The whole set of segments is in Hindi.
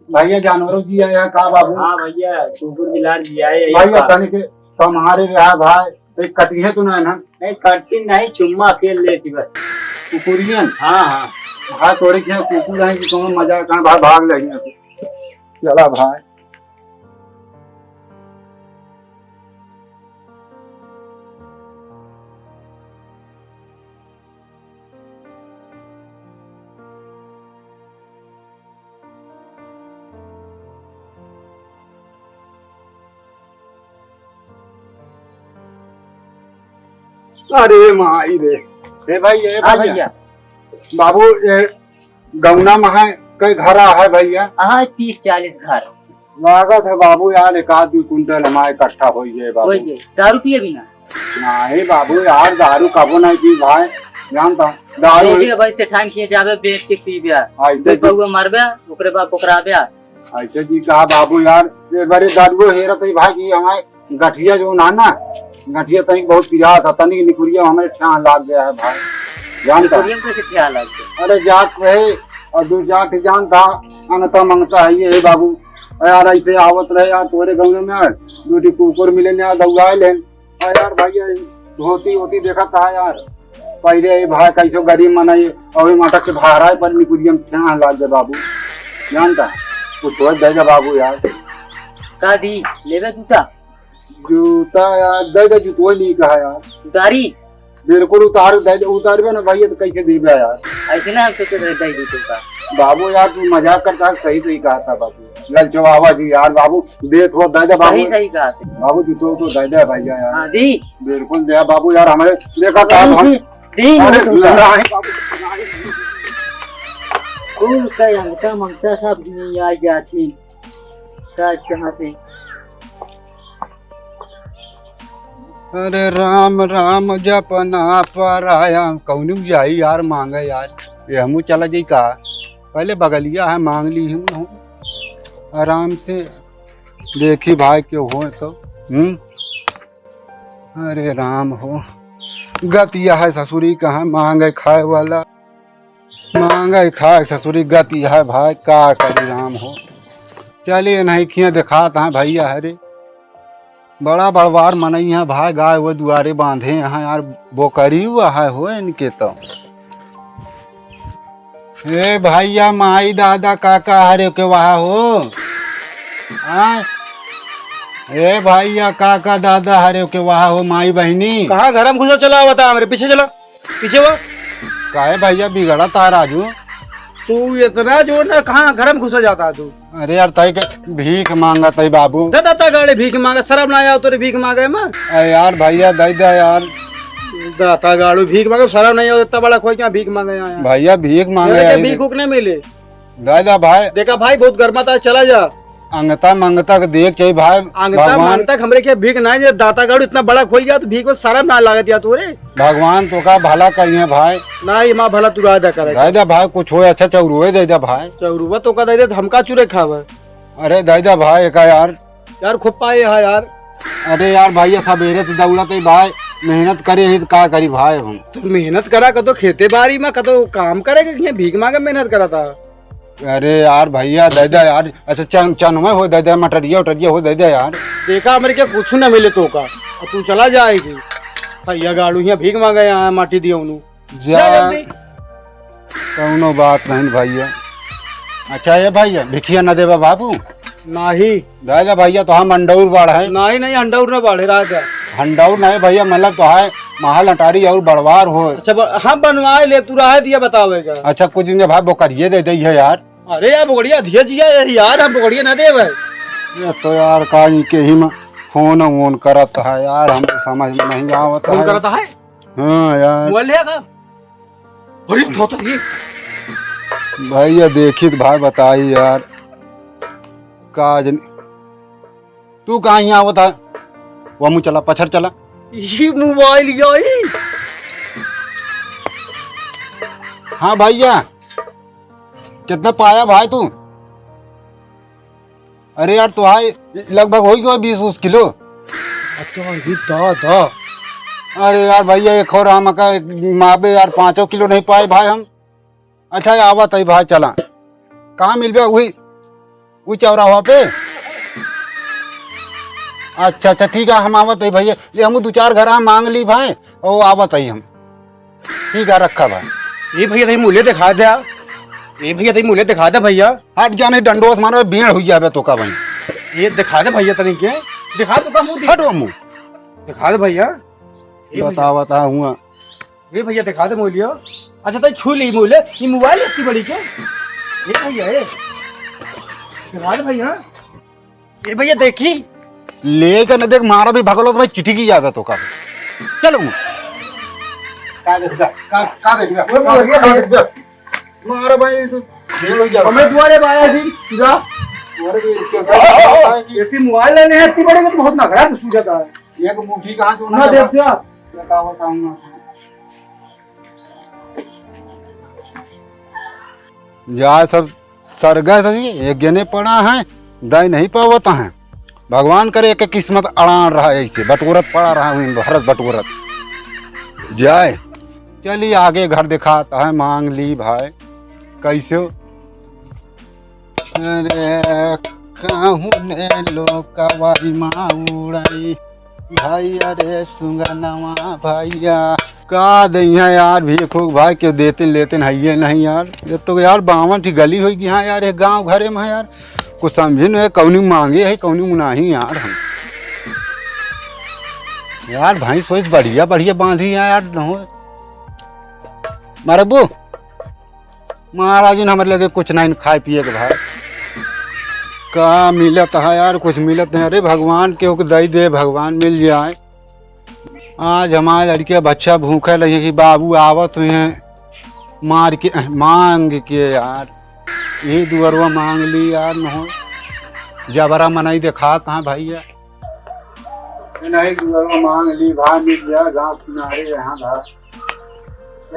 भैया जानवरों की है का बाबू? हाँ भैया कुकुर बिलार जी आए भैया तनिक तुम्हारे रहा भाई तो कटी है तू ना नहीं कटती नहीं चुम्मा खेल लेती बस। कुकुरियन हाँ हाँ भाई थोड़ी क्या कुकुर है कि तुम मजा कहाँ भाई भाग लगी चला भाई। अरे माई रे हे भाई ये हाँ भैया भैया। बाबू ये गौना महा कई घर है भैया? हाँ 30-40 घर लागत है बाबू यार एक आध 2 कुंटल हमारे इकट्ठा हो गए बाबू। दारू पिए बिना नहीं बाबू यार दारू कबो नहीं पी भाई जानता दारू भाई से ठान किए जावे बेच के पी बिया ऐसे बहुआ मारबे ओकरे बाद पकड़ा बिया। ऐसे जी कहा बाबू यार एक बार दारू हेरत है भाई की हमारे गठिया जो ना गठिया तनी बहुत पिया था तनी निकुरिया हमारे ठ्यान लाग गया है भाई जानता। कैसे ख्याल लग गया? अरे जात रहे और दू जात जानता अंगता मंगता है ये बाबू यार ऐसे आवत रहे यार तोरे गाँव में यार 2 कुकुर मिले यार दौड़ा ले यार भैया धोती होती देखा था यार पहले भाई कैसे गरीब मनाई और माटक के भाड़ा पर निकुरिया में ठ्यान लाग गया बाबू जानता कुछ हो दे बाबू यार का दी लेवे जूता यार दे दे जूतो ली कहा यार उतारी बिल्कुल उतारबे ना भैया तो कैसे दीबे यार ऐसे ना हम सोचे रहे जूतों का। बाबू यार तू मजाक करता सही सही कहा था बाबू ललचवावा जी यार बाबू दे थोड़ा दे दे बाबू सही कहा बाबू जूतो तो दे दे भैया यार। हाँ दी बिल्कुल दे बाबू यार हमारे देखा था अरे लड़ा है बाबू फूल का अंगता मंगता सब नहीं आ जाती कहाँ से। अरे राम राम जपना पर आया कौन जाई यार मांगे यार ये हमू चला जाई का पहले बगलिया है मांग ली हूँ आराम से देखी भाई क्यों हो तो अरे राम हो गतिया है ससुरी कहाँ मांगे खाए वाला मांगे खाए ससुरी गतिया है भाई का करी राम हो। चलिए नहीं खिया दिखाता है भैया हरे बड़ा बड़वार मनई है भाई गाय वो दुआरे बांधे हैं यार बोकरी हुआ है हो इनके तो ए भैया माई दादा काका हरे के वहाँ हो हाँ ए भैया काका दादा हरे के वहाँ हो माई बहनी कहाँ घर में घुसा चला हुआ था मेरे पीछे चला पीछे वो काहे भैया बिगड़ा था राजू तू इतना जोर ना कहाँ घर में घुसा जाता तू। अरे यार तई के भीख मांगा तई बाबू दादा गाड़ी भीख मांगा शराब ना आया तो भीख मांगे मैं यार भैया दे दे यार दाता गाड़ू भीख मांगे शराब नहीं आया इतना बड़ा खोई क्या भीख मांगे यहाँ भैया भीख मांगे भीख उकने मिले दादा भाई देखा भाई बहुत गर्मा था चला जा अंगता मंगता देख चाहिए भाई भगवान तक हमरे के भीख नहीं दे दाता गाड़ू इतना बड़ा खोई गया तो भीख में शराब ना लागत या तू रे भगवान तो का भला करिए भाई ना ये माँ भला तू राधा करे दादा भाई कुछ हो अच्छा चौरुए दे दे भाई चौरुआ तो का दे दे धमका चूरे खावा। अरे दादा भाई एक यार खूब पाए है यार। अरे यार भैया सवेरे तो दौड़त भाई मेहनत करे ही का करी भाई हम तो मेहनत करा कतो खेते बाड़ी में कतो काम करे भीख मांगे मेहनत करा था। अरे यार भैया दे दे यार अच्छा चन में हो दे दे मटरिया उटरिया हो दे दे यार देखा हमारे क्या कुछ न मिले तो का तू चला जाएगी भैया गाड़ू यहाँ भीख मांगे यहाँ माटी दिया कौनो बात नहीं भैया। अच्छा ये भैया भिखिया न देवा बाबू नहीं दादा भैया तो हम अंडौर बाढ़ है नहीं अंडौर न बाढ़े राजा हंडौर नहीं भैया मतलब तो है महल अटारी और बड़वार हो। अच्छा हम बनवाए ले तू रहा दिया बतावेगा। अच्छा कुछ दिन भाई बोकरिए दे दी है यार। अरे यार बोकड़िया दिया जिया यार हम बोकड़िया न दे ये तो यार का के ही में फोन वोन करत है यार हम समझ में नहीं आवत है करता है। हाँ यार मोबाइल है का अरे तो ये भैया देखी तो भाई बताई यार काज तू कहाँ यहाँ आवत है वो मुँह चला पछर चला ये मोबाइल यही। हाँ भैया कितना पाया भाई तू? अरे यार तो हाई लगभग हो गया 20 किलो। दादा अरे यार भैया एक और आम का माबे यार 5 किलो नहीं पाए भाई हम। अच्छा आवत है भाई चला कहाँ मिल गया वो चौराहा पे। अच्छा अच्छा ठीक है, हम आवत है भैया, ये हम 2-4 घर मांग ली भाई और आवत है हम। ठीक है रखा भाई। ये भैया तई मूल्य दिखा दे। ये भैया तई मूल्य दिखा दे भैया। हट जाने डंडोत मारो भीड़ हुई जावे तो का भाई। ये दिखा दे भैया तनी के दिखा तो का मुंह हटो मुँह दिखा दे भैया। ये बता बता हुआ। ये भैया दिखा दे मूल्य। अच्छा तई छू ली मूल्य। ये मोबाइल इतनी बड़ी के ये भैया ये दिखा दे भैया। ये भैया देखी लेकर न देख मारा भी भगलो तो भाई चिट्ठी की जावे तो का। चलो का देख मारा भाई तो भीड़ हुई जावे। हमें तुम्हारे बाया जी सुजा और भी क्या ये मोबाइल लेने हैं इतनी बड़ी तो बहुत नखरा है सुजा का। एक मुट्ठी कहाँ जो ना देख क्या बताऊंगा। जा सब सरगा सही एक गने पड़ा है दाई नहीं पावता है। भगवान करे कि किस्मत अड़ान रहा है, ऐसे बटोरत पड़ा रहा हूँ भरत बटोरत जाए। चलिए आगे घर दिखाता है, मांग ली भाई कैसे। अरे कहूँ ने लो कवारी माँ उड़ाई भाई, अरे सुगनवा भैया का दैया यार भी खूब भाई के देते लेते है नहीं यार। ये तो यार 52 की गली होगी हाँ यार, एक गांव घरे में है यार, कुछ समझे न कौनी मांगे है कौनी मुनाही यार। हम यार भाई सोच बढ़िया बढ़िया बांधी है यार न हो मारबू महाराज ने हमारे लगे कुछ नहीं खाए पिए के भाई का मिलत है यार, कुछ मिलत नहीं। अरे भगवान के दई दे भगवान मिल जाए। आज हमारे लड़के बच्चा भूखे लगे कि बाबू आवत हुए हैं मार के मांग के यार। ये दुअरवा मांग ली यार न हो जबरा मनाई देखा कहाँ भैया नहीं दुअरवा मांग ली भाई मिल गया गाँव किनारे यहाँ घर।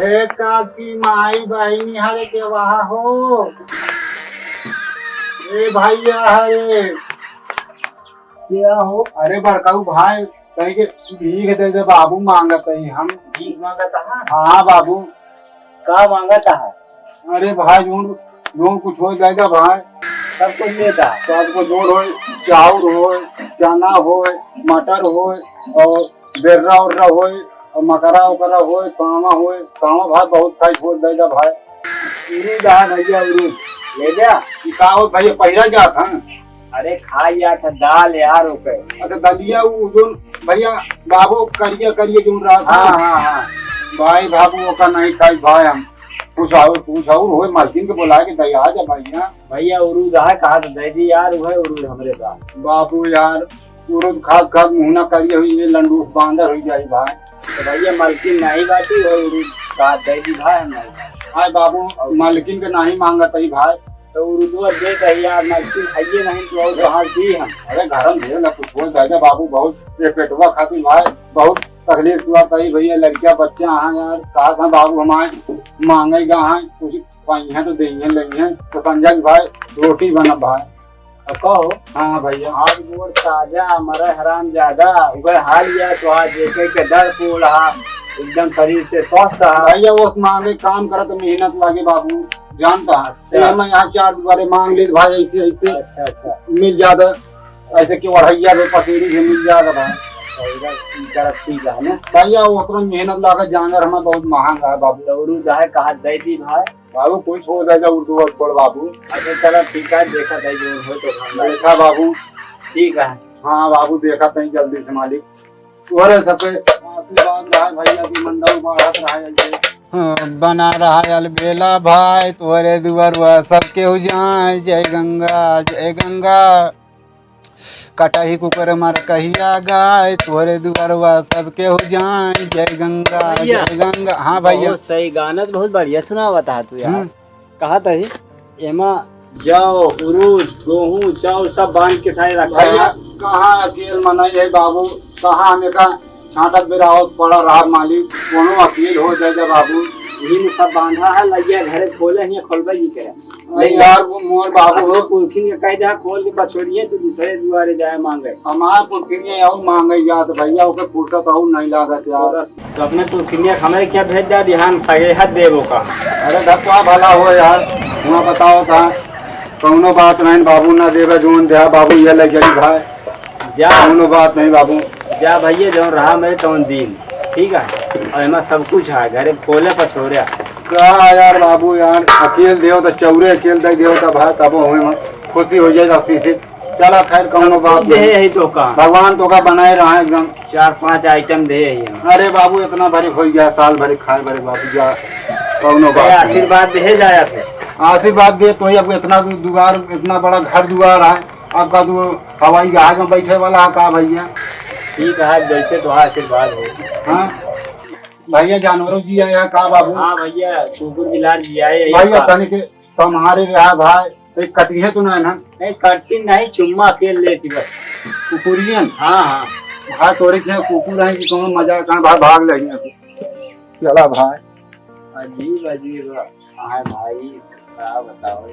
ए काकी माई बहनी हरे के वहाँ हो ए भैया है क्या हो। अरे बड़काऊ भाई कहीं के भीख दे दे बाबू मांगत है हम। भीख मांगता है? हाँ बाबू का मांगता है? अरे भाई जो कुछ हो जाएगा भाई सब कुछ देता है। सबको जोड़ हो चाउर हो चना हो मटर हो और बेर्रा उर्रा हो और मकरा उकरा हो कामा भाई बहुत खाई छोड़ देगा भाई। उरूद है भैया उरूद ले जा। का हो भैया पहिरा जात है। अरे खाया था दाल यार ओके। अच्छा दलिया जो भैया बाबू करिए करिए जो रहा था। हाँ भाई बाबू का नहीं खाई भाई हम कुछ और हो मालकिन के बुला के दया जा भैया। भैया उरूद है कहा तो दे दी यार वो है उरूद हमारे पास। बाबू यार उरूद खाद मुहना करिए हुई ये लंडूस बांदर हो जाए भाई। तो भैया मालकिन नहीं बाटी और उरूद का दे दी भाई हमारे। हाय बाबू मालकिन के नहीं मांगत है भाई। तो उरूद दे कही यार मालकिन खाइए नहीं तो और कहाँ दी हम। अरे घर में भेड़ ना कुछ हो जाएगा बाबू बहुत ये पेटवा खाती भाई बहुत तकलीफ हुआ कही भैया लड़कियां बच्चे हाँ यार कहा था बाबू हमारे मांगेगा हाँ कुछ पाई है तो देंगे लेंगे तो समझा भाई रोटी बना भाई। कहो हाँ भैया आज गोर ताजा हमारा हराम ज्यादा उगर हाल या तो आज देखे के दर को रहा एकदम शरीर से स्वस्थ रहा। भैया वो मांगे काम करे तो मेहनत लागे बाबू जानता है। मैं यहाँ 4 बारे मांग ली भाई ऐसे ऐसे। अच्छा मिल जाता ऐसे क्यों 2,500 पसेरी से मिल जाएगा भाई। ठीक है ना भैया उतना मेहनत लाकर जांगर हमें बहुत महंगा है बाबू। दौड़ू जाए कहा दे दी भाई बाबू कुछ हो जाएगा उर्दू अखबार बाबू। अच्छा चलो ठीक है देखा था जो हो तो देखा बाबू ठीक है। हाँ बाबू देखा था जल्दी से मालिक तुम्हारे सबके आशीर्वाद रहा भैया की मंडल बढ़त रहा ऐसे बना रहा अलबेला भाई तुम्हारे दुआर सबके हो जाए। जय गंगा कटही कुकर मार कहिया गाय तोरे दुआरवा सबके हो जाए। जय गंगा। हाँ भैया सही गाना तो बहुत बढ़िया सुना बता तू यार। कहा था एमा जाओ उरूद गेहूं चावल सब बांध के सारे रखा भैया कहाँ अकेल मनाई है बाबू कहाँ हमें का छाटक बिरावत पड़ा रहा मालिक कोनो अकेल हो जाएगा बाबू। यही में सब बांधा है लगिया घरे खोले ही खोलबे ही करे। नहीं यार वो मोर बाबू पुरखिन के कह जा खोल के बछोड़िए तो दूसरे दुआरे जाए मांगे। हमारे पुरखिनिया और मांगे जात भैया ओके फुर्सत और नहीं लागत यार। तो अपने पुरखिनिया हमारे क्या भेज जा ध्यान सही देवो का। अरे धक्का भला हो यार वहाँ बताओ था कौनो बात नहीं बाबू, ना देवे जोन दे बाबू, ये लग चली भाई, जा कौनो बात नहीं बाबू। जा भैया, जो रहा मेरे तो दिन ठीक है, और एमा सब कुछ है घरे खोले पर छोड़िया। क्या यार बाबू यार, अकेल देव तो चौरे अकेल दे देव तो भाई, तब हो खुशी हो जाए अस्सी से। चला खैर कौनो बात दे नहीं, यही तो कहा भगवान तो का बनाए रहा है एकदम। 4-5 आइटम दे यही। अरे बाबू इतना भरी हो गया, साल भरी खाए भरे बाबू जा, कौनो बात नहीं। आशीर्वाद दे जाया थे। आशीर्वाद दे तो ही, अब इतना दुआर, इतना बड़ा घर दुआर है आपका, तो हवाई जहाज में बैठे वाला है का भैया। ठीक है, जैसे तो आशीर्वाद हो। हाँ भैया, जानवरों जी आया का बाबू। हाँ भैया, कुकुर बिलार जी आए भैया तनिक संहारे रहा भाई, तो कटी है तो नहीं ना। नहीं कटती नहीं, चुम्मा खेल लेती बस। कुकुरियन हाँ हाँ भाई, तोरे के कुकुर है कि कौन मजा कहाँ भाई भाग लगी। चला भाई, अजीब अजीब है भाई, क्या बताओ।